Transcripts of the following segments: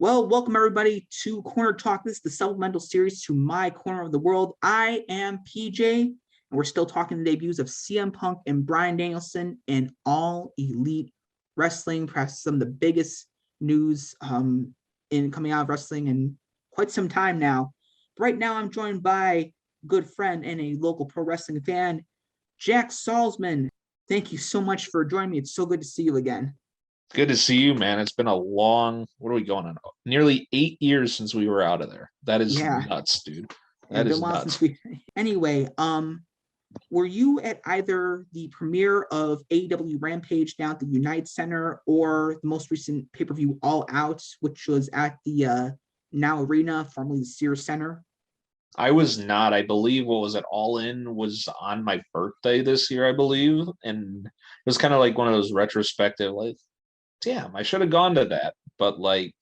Well, welcome everybody to Corner Talk. This is the supplemental series to My Corner of the World. I am PJ, and we're still talking the debuts of CM Punk and Bryan Danielson in All Elite Wrestling, perhaps some of the biggest news in coming out of wrestling in quite some time now. Right now, I'm joined by a good friend and a local pro wrestling fan, Jack Salzman. Thank you so much for joining me. It's so good to see you again. Good to see you, man. It's been a long, what are we going on? Nearly 8 years since we were out of there. That is nuts, dude. That is nuts. Anyway, were you at either the premiere of AEW Rampage down at the Unite Center or the most recent pay-per-view All Out, which was at the Now Arena, formerly the Sears Center? I was not. I believe what was it? All In was on my birthday this year, I believe. And it was kind of like one of those retrospective, like, damn, I should have gone to that. But like,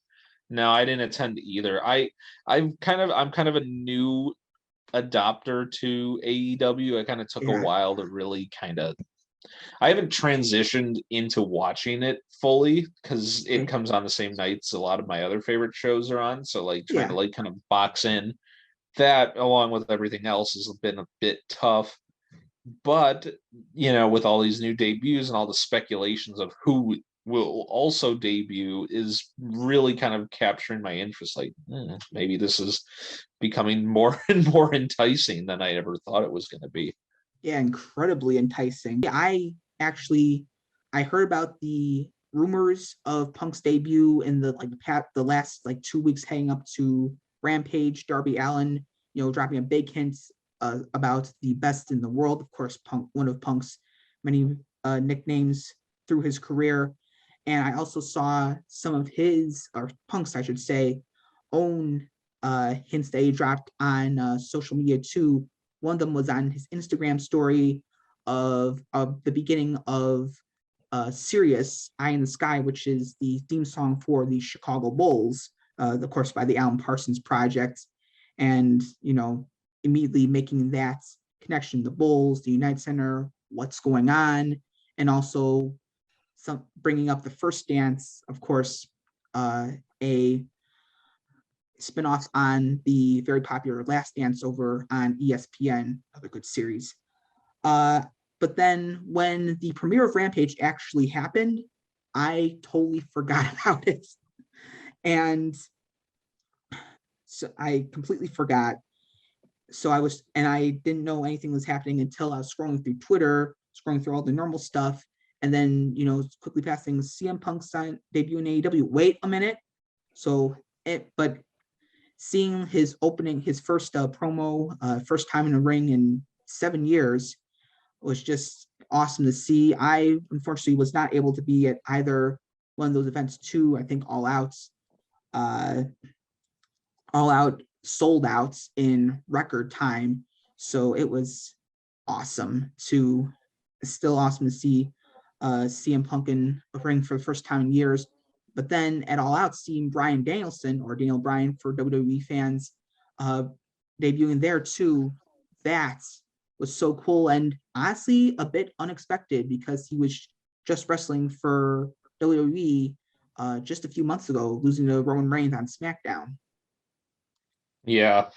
no, I didn't attend either. I'm kind of a new adopter to AEW. I kind of took a while to really I haven't transitioned into watching it fully because it comes on the same nights a lot of my other favorite shows are on. So like trying to like kind of box in that along with everything else has been a bit tough. But with all these new debuts and all the speculations of who will also debut is really kind of capturing my interest. Like maybe this is becoming more and more enticing than I ever thought it was going to be. Yeah, incredibly enticing. I heard about the rumors of Punk's debut in the last 2 weeks heading up to Rampage. Darby Allin, dropping a big hint about the best in the world. Of course, Punk, one of Punk's many nicknames through his career. And I also saw some of his, or Punk's, I should say, own hints that he dropped on social media too. One of them was on his Instagram story of the beginning of Sirius, Eye in the Sky, which is the theme song for the Chicago Bulls, of course, by the Alan Parsons Project. And, immediately making that connection, the Bulls, the United Center, what's going on, and also bringing up the First Dance, of course, a spinoff on the very popular Last Dance over on ESPN, another good series. But then when the premiere of Rampage actually happened, I totally forgot about it. And so I completely forgot. So I didn't know anything was happening until I was scrolling through Twitter, scrolling through all the normal stuff. And then, quickly passing CM Punk's debut in AEW. Wait a minute. But seeing his first promo, first time in a ring in 7 years, was just awesome to see. I unfortunately was not able to be at either one of those events too. I think All Out sold out in record time. So it was still awesome to see CM Punk in a ring for the first time in years. But then at All Out, seeing Bryan Danielson, or Daniel Bryan for WWE fans, debuting there too, that was so cool and honestly a bit unexpected because he was just wrestling for WWE just a few months ago, losing to Roman Reigns on SmackDown. Yeah,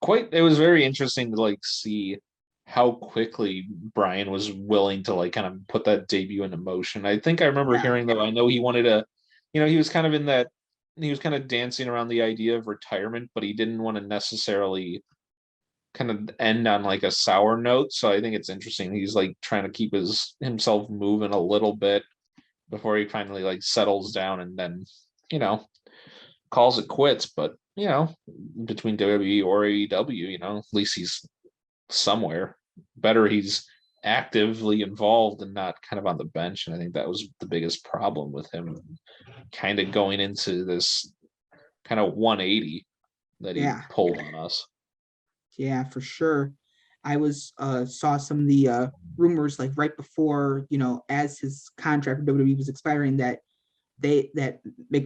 it was very interesting to see how quickly Bryan was willing to kind of put that debut into motion. I think I remember hearing, though, I know he wanted to, he was kind of he was kind of dancing around the idea of retirement, but he didn't want to necessarily kind of end on a sour note. So I think it's interesting. He's trying to keep himself moving a little bit before he finally settles down and then, calls it quits. But, between WWE or AEW, at least he's somewhere. Better he's actively involved and not kind of on the bench. And I think that was the biggest problem with him kind of going into this kind of 180 that he pulled on us. Yeah, for sure. I saw some of the rumors right before, as his contract with WWE was expiring, that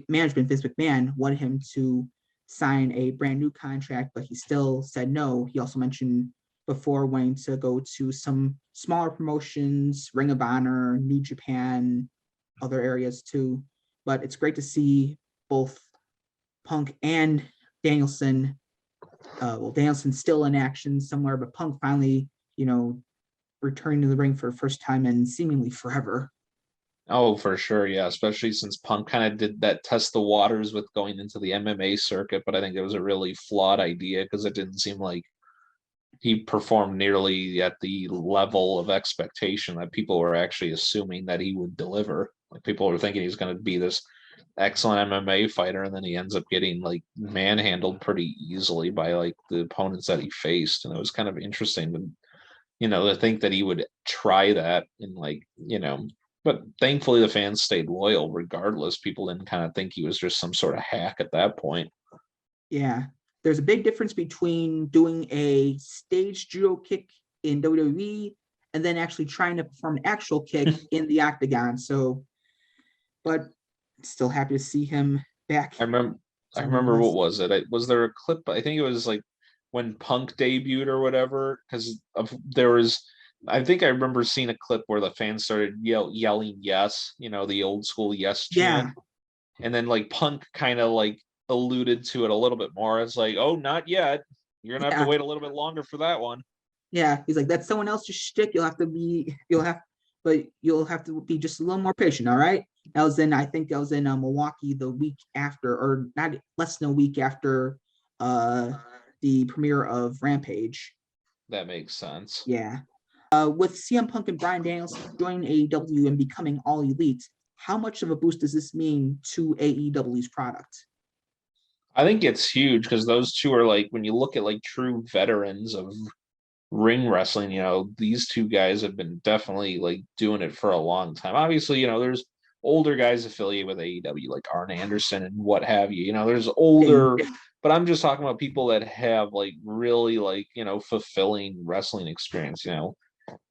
management, Vince McMahon, wanted him to sign a brand new contract, but he still said no. He also mentioned before wanting to go to some smaller promotions, Ring of Honor, New Japan, other areas too. But it's great to see both Punk and Danielson. Well, Danielson's still in action somewhere, but Punk finally, returning to the ring for the first time in seemingly forever. Oh, for sure, yeah. Especially since Punk kind of did that test the waters with going into the MMA circuit, but I think it was a really flawed idea because it didn't seem like he performed nearly at the level of expectation that people were actually assuming that he would deliver. Like people were thinking he's going to be this excellent MMA fighter, and then he ends up getting like manhandled pretty easily by like the opponents that he faced, and it was kind of interesting to think that he would try that and but thankfully the fans stayed loyal regardless. People didn't kind of think he was just some sort of hack at that point. Yeah. There's a big difference between doing a stage judo kick in WWE and then actually trying to perform an actual kick in the octagon. So, but still happy to see him back. I remember what was it? Was there a clip? I think it was like when Punk debuted or whatever, because there was. I think I remember seeing a clip where the fans started yelling yes, the old school yes chant, Yeah. and then like Punk kind of like alluded to it a little bit more. It's like, oh, not yet. You're gonna have to Yeah. wait a little bit longer for that one. Yeah. He's like, that's someone else's shtick. But you'll have to be just a little more patient. All right. I think that was in Milwaukee the week after, or not less than a week after the premiere of Rampage. That makes sense. Yeah. With CM Punk and Bryan Danielson joining AEW and becoming all elite, how much of a boost does this mean to AEW's product? I think it's huge because those two are like when you look at like true veterans of ring wrestling, these two guys have been definitely like doing it for a long time. Obviously, there's older guys affiliated with AEW like Arn Anderson and what have you. There's older, but I'm just talking about people that have like really like, fulfilling wrestling experience.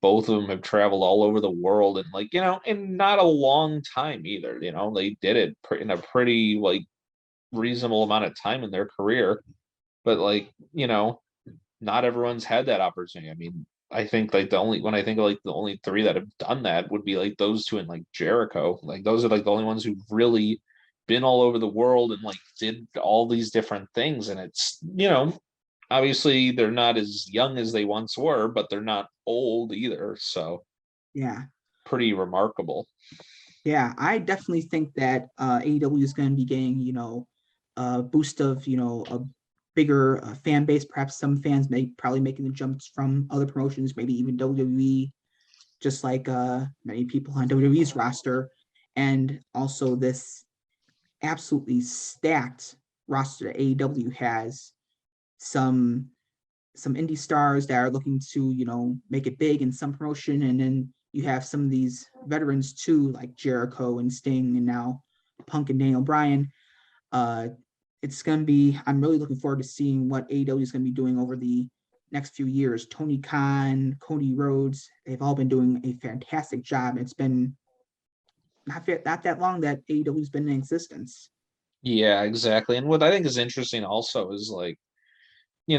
Both of them have traveled all over the world and like, in not a long time either. They did it in a pretty like reasonable amount of time in their career, but like, not everyone's had that opportunity. I mean, I think like when I think of like the only three that have done that would be like those two and like Jericho. Like those are like the only ones who've really been all over the world and like did all these different things. And it's, obviously they're not as young as they once were, but they're not old either. So Yeah. pretty remarkable. Yeah, I definitely think that AEW is going to be getting, a boost of, a bigger fan base. Perhaps some fans may probably making the jumps from other promotions, maybe even WWE, just like many people on WWE's roster. And also this absolutely stacked roster that AEW has. Some indie stars that are looking to make it big in some promotion, and then you have some of these veterans too, like Jericho and Sting, and now Punk and Daniel Bryan. It's going to be, I'm really looking forward to seeing what AEW is going to be doing over the next few years. Tony Khan, Cody Rhodes, they've all been doing a fantastic job. It's been not that long that AEW has been in existence. Yeah, exactly. And what I think is interesting also is like, you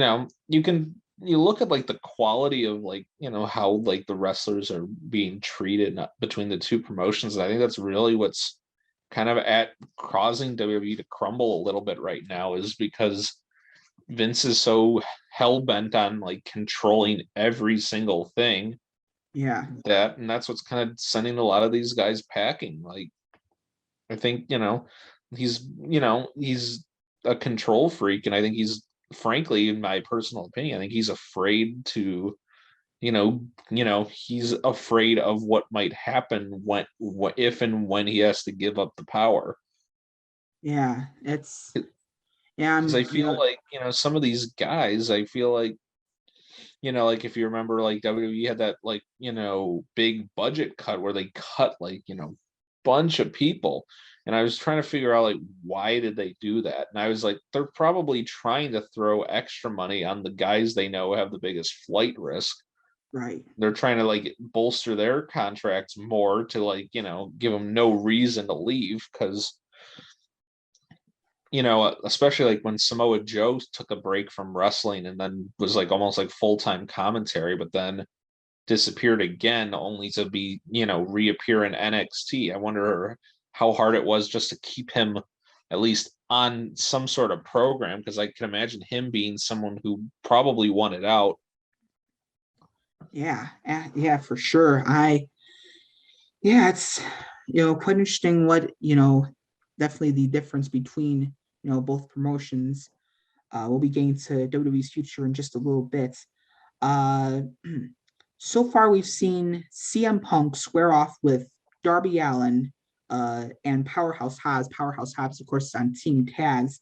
look at like the quality of like, how like the wrestlers are being treated between the two promotions. And I think that's really what's kind of at causing WWE to crumble a little bit right now is because Vince is so hell bent on like controlling every single thing Yeah. and that's what's kind of sending a lot of these guys packing. Like I think, he's a control freak, and I think he's frankly, in my personal opinion, I think he's afraid to, he's afraid of what might happen if and when he has to give up the power. Yeah. Because I feel like, some of these guys, I feel like, like if you remember, like WWE had that like, big budget cut where they cut like, bunch of people. And I was trying to figure out like why did they do that? And I was like, they're probably trying to throw extra money on the guys they know have the biggest flight risk. Right. They're trying to like bolster their contracts more to like, give them no reason to leave because especially like when Samoa Joe took a break from wrestling and then was like almost like full-time commentary, but then disappeared again only to be, reappear in NXT. I wonder how hard it was just to keep him at least on some sort of program, because I can imagine him being someone who probably wanted out. Yeah, yeah, for sure. Yeah, it's quite interesting what definitely the difference between both promotions. We'll be getting to WWE's future in just a little bit. Uh, so far, we've seen CM Punk square off with Darby Allin and Powerhouse Hobbs. Powerhouse Hobbs, of course, is on Team Taz.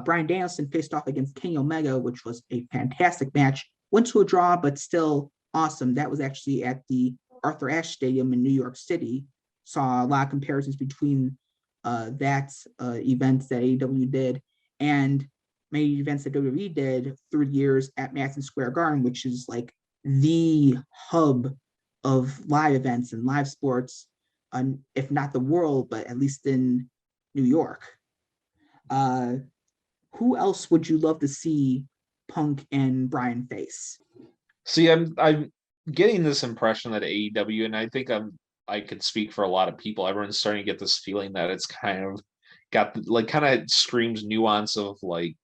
Bryan Danielson faced off against Kenny Omega, which was a fantastic match. Went to a draw, but still awesome. That was actually at the Arthur Ashe Stadium in New York City. Saw a lot of comparisons between that event that AEW did and many events that WWE did through the years at Madison Square Garden, which is like the hub of live events and live sports, if not the world, but at least in New York. Uh, who else would you love to see Punk and Bryan face? See, I'm getting this impression that AEW, and I think I could speak for a lot of people. Everyone's starting to get this feeling that it's kind of got like kind of screams nuance of like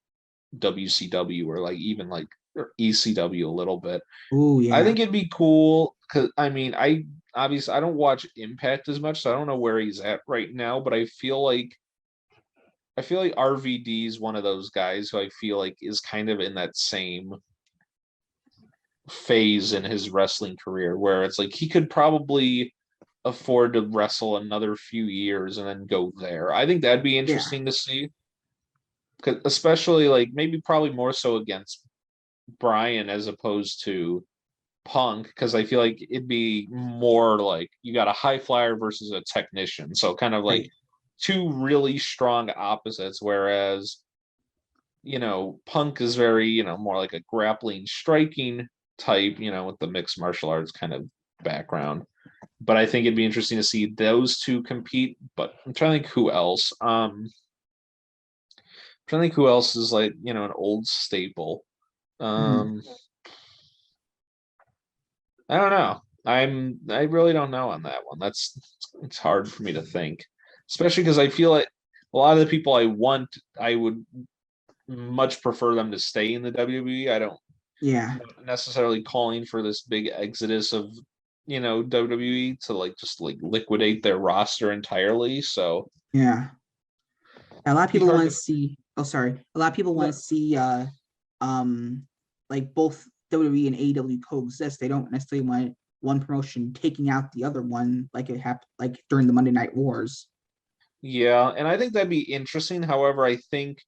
WCW or like even like or ECW a little bit. Oh I yeah, think it'd be cool because I mean I obviously I don't watch Impact as much, so I don't know where he's at right now, but I feel like RVD is one of those guys who I feel like is kind of in that same phase in his wrestling career where it's like he could probably afford to wrestle another few years and then go there. I think that'd be yeah, interesting to see. 'Cause especially like maybe probably more so against Bryan as opposed to Punk, because I feel like it'd be more like you got a high flyer versus a technician. So kind of like right, two really strong opposites, whereas Punk is very, more like a grappling, striking type, with the mixed martial arts kind of background. But I think it'd be interesting to see those two compete. But I'm trying to think who else. Trying to think who else is like, an old staple. mhm, Um, I don't know. I really don't know on that one. It's hard for me to think, especially because I feel like a lot of the people I would much prefer them to stay in the WWE. I don't yeah, not necessarily calling for this big exodus of WWE to like just like liquidate their roster entirely. So yeah. A lot of be people hard want to to see. Oh, sorry. A lot of people want no, to see um like both WWE and AEW coexist. They don't necessarily want one promotion taking out the other one like it happened like during the Monday Night Wars. yeah, and I think that'd be interesting. However, I think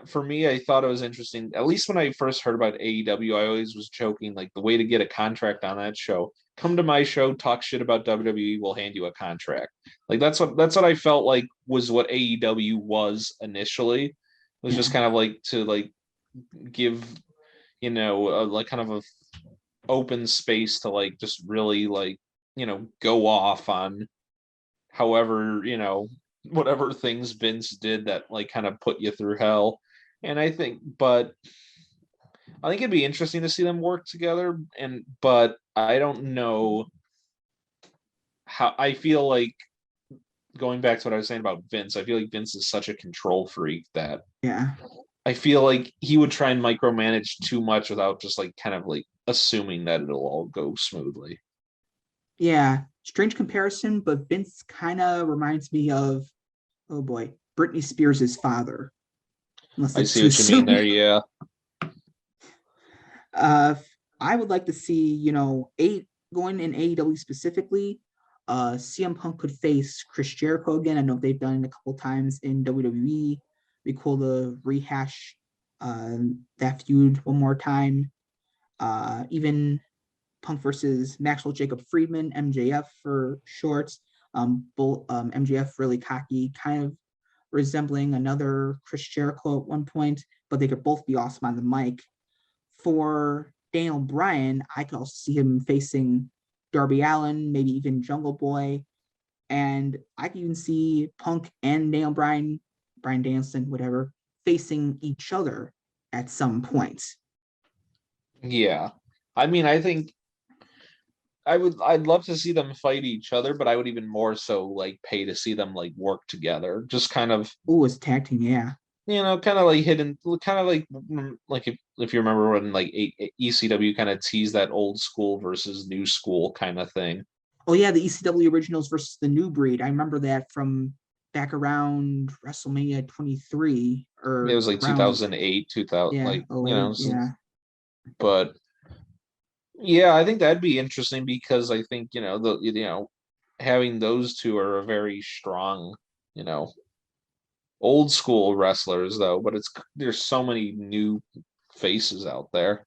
for me, I thought it was interesting. At least when I first heard about AEW, I always was joking like the way to get a contract on that show: come to my show, talk shit about WWE, we'll hand you a contract. Like that's what I felt like was what AEW was initially. It was just Yeah, kind of like to like give like kind of a open space to like just really like go off on however whatever things Vince did that like kind of put you through hell. And but I think it'd be interesting to see them work together. But I don't know how. I feel like going back to what I was saying about Vince, I feel like Vince is such a control freak that yeah, I feel like he would try and micromanage too much without just like kind of like assuming that it'll all go smoothly. yeah. Strange comparison, but Vince kind of reminds me of, oh boy, Britney Spears' father. Unless I that's see too what you mean there. soon. Yeah. uh, I would like to see, going in AEW specifically. CM Punk could face Chris Jericho again. I know they've done it a couple times in WWE. Be cool to rehash that feud one more time. Even Punk versus Maxwell Jacob Friedman, MJF for short. Both MJF really cocky, kind of resembling another Chris Jericho at one point, but they could both be awesome on the mic. For Daniel Bryan, I could also see him facing Darby Allin, maybe even Jungle Boy. And I can even see Punk and Daniel Bryan, Bryan Danielson, whatever, facing each other at some point. Yeah. I mean, I think I'd love to see them fight each other, but I would even more so like pay to see them like work together. Just kind of, Oh, it's tag team, yeah. kind of like hidden, kind of like if you remember when like ECW kind of teased that old school versus new school kind of thing. Oh yeah, the ECW originals versus the New Breed. I remember that from back around WrestleMania 23 It or was like around 2008, 2000, yeah, like, oh 08, yeah. but yeah, I think that'd be interesting because I think, having those two are a very strong, you know, old school wrestlers though, but there's so many new faces out there.